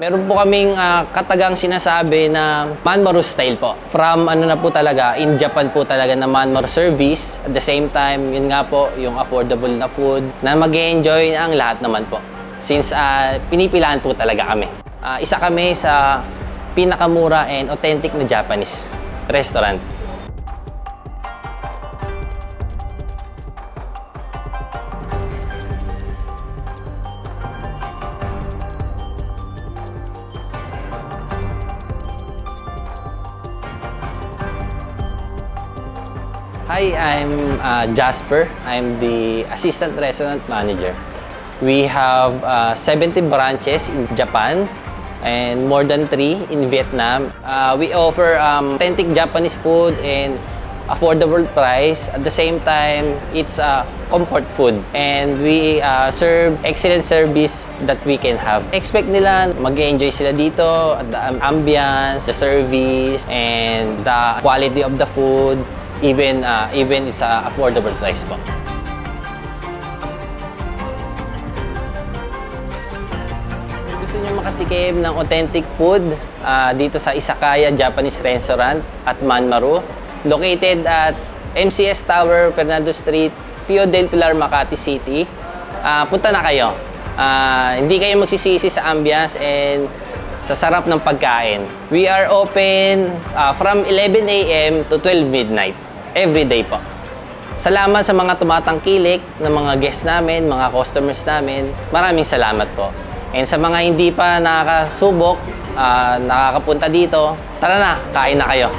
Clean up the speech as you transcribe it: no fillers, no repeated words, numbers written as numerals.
Meron po kaming katagang sinasabi na Manmaru style po. From ano na po talaga, in Japan po talaga na Manmaru service. At the same time, yun nga po, yung affordable na food na mag-enjoy ang lahat naman po. Since pinipilahan po talaga kami. Isa kami sa pinakamura and authentic na Japanese restaurant. Hi, I'm Jasper. I'm the Assistant Restaurant Manager. We have 70 branches in Japan and more than 3 in Vietnam. We offer authentic Japanese food and affordable price. At the same time, it's comfort food. And we serve excellent service that we can have. Expect nila mag-enjoy sila dito, the ambience, the service, and the quality of the food. Even it's affordable price po. Gusto niyo makatikim ng authentic food dito sa Izakaya Japanese Restaurant at Manmaru, located at MCS Tower, Fernando Street, Pio del Pilar, Makati City. Punta na kayo. Hindi kayo magsisisi sa ambience and sa sarap ng pagkain. We are open from 11 AM to 12 midnight. Every day po. Salamat sa mga tumatangkilik ng mga guests namin, mga customers namin. Maraming salamat po. And sa mga hindi pa nakakasubok, nakakapunta dito, tara na, kain na kayo.